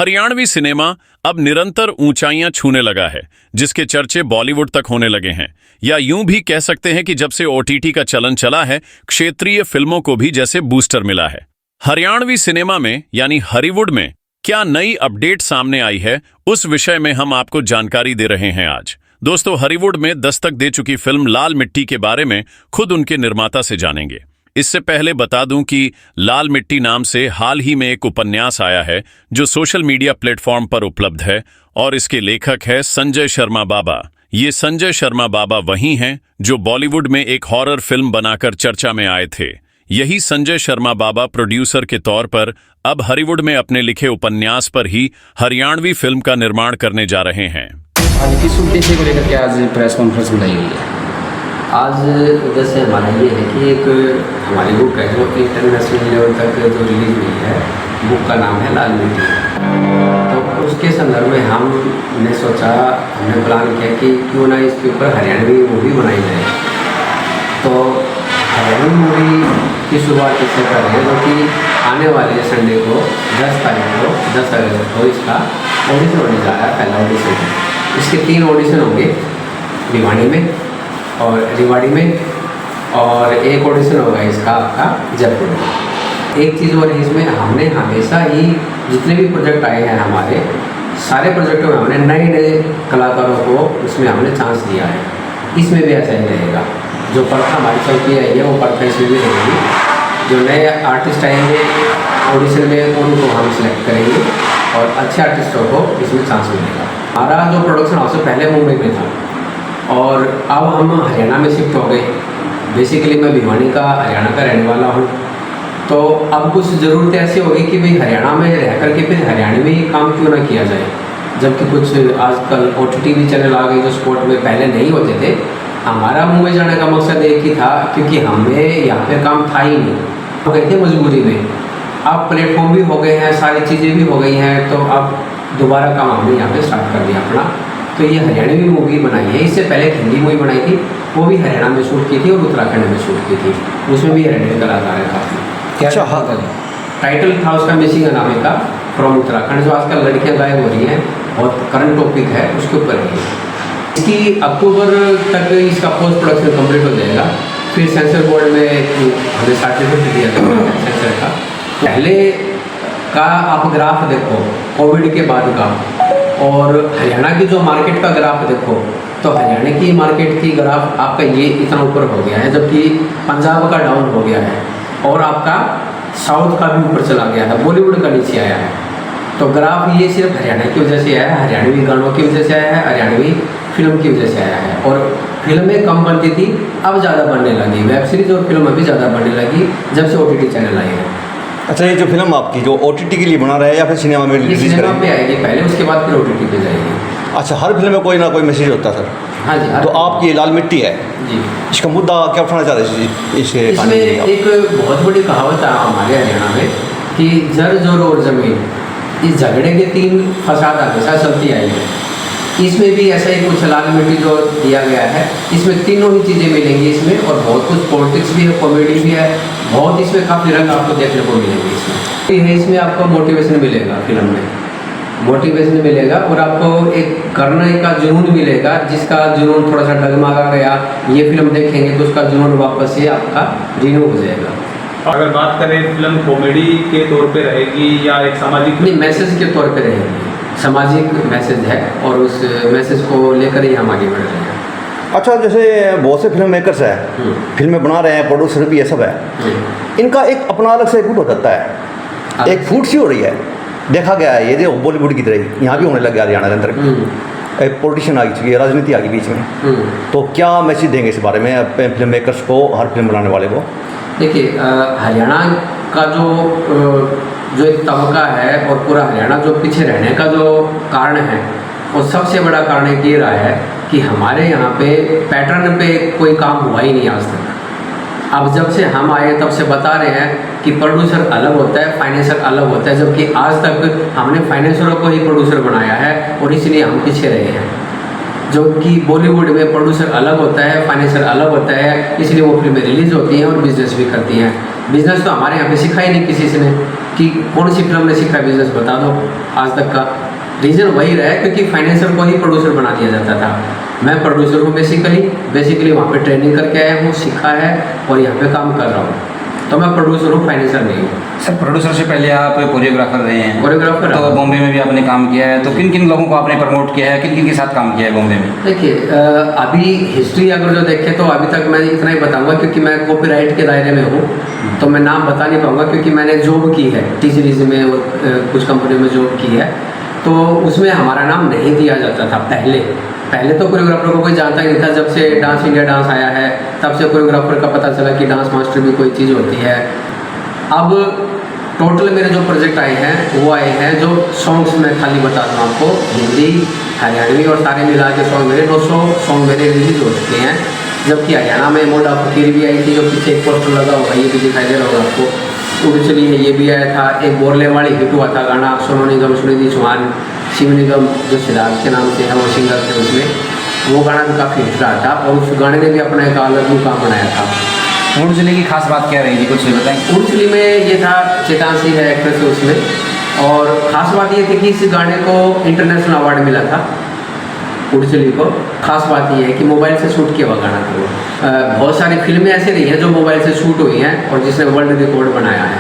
Haryanvi cinema अब निरंतर ऊंचाइयां छूने लगा है, जिसके चर्चे बॉलीवुड तक होने लगे हैं। या यूं भी कह सकते हैं कि जब से ओटीटी का चलन चला है, क्षेत्रीय फिल्मों को भी जैसे बूस्टर मिला है। हरियाणवी सिनेमा में यानी हॉलीवुड में क्या नई अपडेट सामने आई है, उस विषय में हम आपको जानकारी दे रहे हैं आज। दोस्तों, हॉलीवुड में दस्तक दे चुकी फिल्म लाल मिट्टी के बारे में खुद उनके निर्माता से जानेंगे। इससे पहले बता दूं कि लाल मिट्टी नाम से हाल ही में एक उपन्यास आया है जो सोशल मीडिया प्लेटफॉर्म पर उपलब्ध है और इसके लेखक है संजय शर्मा बाबा। ये संजय शर्मा बाबा वही हैं जो बॉलीवुड में एक हॉरर फिल्म बनाकर चर्चा में आए थे। यही संजय शर्मा बाबा प्रोड्यूसर के तौर पर अब हॉलीवुड में अपने लिखे उपन्यास पर ही हरियाणवी फिल्म का निर्माण करने जा रहे हैं। आज किस उद्देश्य को लेकर के आज प्रेस कॉन्फ्रेंस बुलाई गई है? आज उद्देश्य हमारा ये है कि एक हमारी बुक है जो इंटरनेशनल लेवल तक जो रिलीज हुई है, बुक का नाम है लाल मिट्टी। तो उसके संदर्भ में हमने सोचा, हमने प्लान किया कि क्यों ना इसके ऊपर हरियाणवी मूवी बनाई जाए। तो हरियाणवी मूवी की शुरुआत इससे कर रहे हैं जो कि आने वाले संडे को 10 अगस्त को इसका ऑडिशन होने जा रहा है। पहला ऑडिशन, इसके 3 ऑडिशन होंगे, भिवानी में और रेवाड़ी में, और एक ऑडिशन होगा इसका आपका जयपुर में। एक चीज़ और इसमें हमने हमेशा ही जितने भी प्रोजेक्ट आए हैं हमारे, सारे प्रोजेक्टों में हमने नए नए कलाकारों को उसमें हमने चांस दिया है। इसमें भी ऐसा ही रहेगा। जो प्रथा हमारी चलती आई है वो प्रथा इसमें भी रहेगी। जो नए आर्टिस्ट आएंगे ऑडिशन में उनको हम सिलेक्ट करेंगे और अच्छे आर्टिस्टों को इसमें चांस मिलेगा। हमारा जो प्रोडक्शन हाउस पहले मुंबई में था और अब हम हरियाणा में शिफ्ट हो गए। बेसिकली मैं भिवानी का, हरियाणा का रहने वाला हूँ। तो अब कुछ ज़रूरत ऐसी होगी कि भाई हरियाणा में रह करके फिर हरियाणवी काम क्यों ना किया जाए, जबकि कुछ आजकल OTT भी चैनल आ गए जो स्पोर्ट में पहले नहीं होते थे। हमारा मुंबई जाने का मकसद एक ही था, क्योंकि हमें यहाँ पे काम था ही नहीं, हम गए थे मजबूरी में। अब प्लेटफॉर्म भी हो गए हैं, सारी चीज़ें भी हो गई हैं, तो अब दोबारा काम हमने यहाँ पे स्टार्ट कर दिया अपना। तो ये हरियाणवी मूवी बनाई है। इससे पहले एक हिंदी मूवी बनाई थी, वो भी हरियाणा में शूट की थी और उत्तराखंड में शूट की थी। उसमें भी हरियाणवी कलाकार है काफ़ी। अच्छा, हाँ। टाइटल था उसका मिसिंग अनामिका का फ्रॉम उत्तराखंड, जो आजकल लड़कियां गायब हो रही हैं, बहुत करंट टॉपिक है, उसके ऊपर है। इसकी अक्टूबर तक इसका पोस्ट प्रोडक्शन कंप्लीट हो जाएगा। फिर सेंसर बोर्ड में हमें सर्टिफिकेट दिया जाएगा सेंसर का। पहले का आप ग्राफ देखो कोविड के बाद का, और हरियाणा की जो मार्केट का ग्राफ देखो, तो हरियाणा की मार्केट की ग्राफ आपका ये इतना ऊपर हो गया है, जबकि पंजाब का डाउन हो गया है और आपका साउथ का भी ऊपर चला गया है, बॉलीवुड का नीचे आया है। तो ग्राफ ये सिर्फ हरियाणा की वजह से आया है, हरियाणवी गानों की वजह से आया है, हरियाणवी फिल्म की वजह से आया है। और फिल्में कम बनती थी, अब ज़्यादा बनने लगी। वेब सीरीज़ और फिल्म अभी ज़्यादा बनने लगी जब से OTT चैनल आए हैं। अच्छा, ये जो फिल्म आपकी जो OTT के लिए बना रहा है या फिर सिनेमा में रिलीज करेंगे? सिनेमा पे आएगी पहले, उसके बाद फिर OTT पे जाएगी। अच्छा, हर फिल्म में कोई ना कोई मैसेज होता है सर? हाँ जी। तो आपकी ये लाल मिट्टी है जी, इसका मुद्दा क्या उठाना चाह रहे हैं इसके? इसमें एक बहुत बड़ी कहावत है हमारे हरियाणा में कि जर जोर और जमीन, इस झगड़े के 3 फसाद हमेशा चलती आई है। इसमें भी ऐसा ही कुछ लाल मिट्टी जो दिया गया है, इसमें तीनों ही चीज़ें मिलेंगी इसमें, और बहुत कुछ पॉलिटिक्स भी है, कॉमेडी भी है, बहुत इसमें काफ़ी रंग आपको देखने को मिलेंगे। इसमें आपको मोटिवेशन मिलेगा, फिल्म में मोटिवेशन मिलेगा और आपको एक करने का जुनून मिलेगा, जिसका जुनून थोड़ा सा डगमगा गया, ये फिल्म देखेंगे तो उसका जुनून वापस से आपका रिन्यू हो जाएगा। अगर बात करें फिल्म कॉमेडी के तौर पे रहेगी या एक सामाजिक? नहीं, मैसेज के तौर पे रहेगी, सामाजिक मैसेज है और उस मैसेज को लेकर ही हम आगे बढ़ रहे हैं। अच्छा, जैसे बहुत से फिल्म मेकर्स हैं, फिल्में बना रहे हैं, प्रोड्यूसर भी ये सब है, इनका एक अपना अलग से एक फूट हो जाता है, एक फूट सी हो रही है, देखा गया है। ये जो बॉलीवुड की तरह यहाँ भी होने लग गया हरियाणा के अंदर। एक पॉलिटिशियन आ गई, राजनीति आ गई बीच में। तो क्या मैसेज देंगे इस बारे में फिल्म मेकर्स को, हर फिल्म बनाने वाले को? देखिए, हरियाणा का जो एक तबका है और पूरा हरियाणा जो पीछे रहने का जो कारण है, और सबसे बड़ा कारण एक ये रहा है कि हमारे यहाँ पे पैटर्न पे कोई काम हुआ ही नहीं आज तक। अब जब से हम आए तब से बता रहे हैं कि प्रोड्यूसर अलग होता है, फाइनेंसर अलग होता है, जबकि आज तक हमने फाइनेंसरों को ही प्रोड्यूसर बनाया है और इसलिए हम पीछे रहे हैं। जो कि बॉलीवुड में प्रोड्यूसर अलग होता है, फाइनेंसर अलग होता है, इसलिए वो फिल्में रिलीज़ होती हैं और बिजनेस भी करती हैं। बिजनेस तो हमारे यहाँ पे सिखा ही नहीं किसी से ने। कि कौन सी फिल्म ने सीखा बिजनेस बता दो आज तक का। रीज़न वही रहा है क्योंकि फाइनेंसर को ही प्रोड्यूसर बना दिया जाता था। मैं प्रोड्यूसर हूँ बेसिकली वहाँ पे ट्रेनिंग करके आया हूँ, सीखा है और यहाँ पे काम कर रहा हूँ, तो मैं प्रोड्यूसर हूँ, फाइनेंसर नहीं हूँ। सर प्रोड्यूसर से पहले आप कोरियोग्राफर रहे हैं, कोरियोग्राफर तो बॉम्बे में भी आपने काम किया है, तो किन किन लोगों को आपने प्रमोट किया है, किन किन के साथ काम किया है बॉम्बे में? देखिए अभी हिस्ट्री अगर जो देखें तो अभी तक मैं इतना ही बताऊंगा क्योंकि मैं कॉपीराइट के दायरे में हूँ, तो मैं नाम बता नहीं पाऊंगा क्योंकि मैंने जॉब की है टी सीरीज में और कुछ कंपनी में जॉब की है, तो उसमें हमारा नाम नहीं दिया जाता था पहले तो कोरियोग्राफर को कोई जानता ही नहीं था। जब से डांस इंडिया डांस आया है तब से कोरियोग्राफर का पता चला कि डांस मास्टर भी कोई चीज़ होती है। अब टोटल मेरे जो प्रोजेक्ट आए हैं वो आए हैं, जो सॉन्ग्स मैं खाली बता दूँ आपको, हिंदी हरियाणवी और सारे मिला के सॉन्ग मेरे 200 सॉन्ग मेरे रिलीज हो चुके हैं। जबकि हरियाणा में मोडा फकीर भी आई थी, जो पीछे एक पोस्टर लगा होगा, ये भी दिखाई दे रहा होगा आपको, उड़चली है ये भी आया था। एक बोरले वाली हिट हुआ था गाना, सोनू निगम, सुनिधि चौहान, शिव निगम जो सिद्धार्थ के नाम से है वो सिंगर थे उसमें, वो गाना भी काफ़ी हिट रहा था और उस गाने ने भी अपना एक अलग मुकाम बनाया था। उड़चली की खास बात क्या रहेगी, कुछ बताएं? उड़चली में ये था, चेतांशी है एक्ट्रेस उसमें, और ख़ास बात ये थी कि इस गाने को इंटरनेशनल अवार्ड मिला था उड़चली को। खास बात ये है कि मोबाइल से शूट किया हुआ गाना था वो। बहुत सारी फिल्में ऐसे नहीं हैं जो मोबाइल से शूट हुई हैं और जिसने वर्ल्ड रिकॉर्ड बनाया है।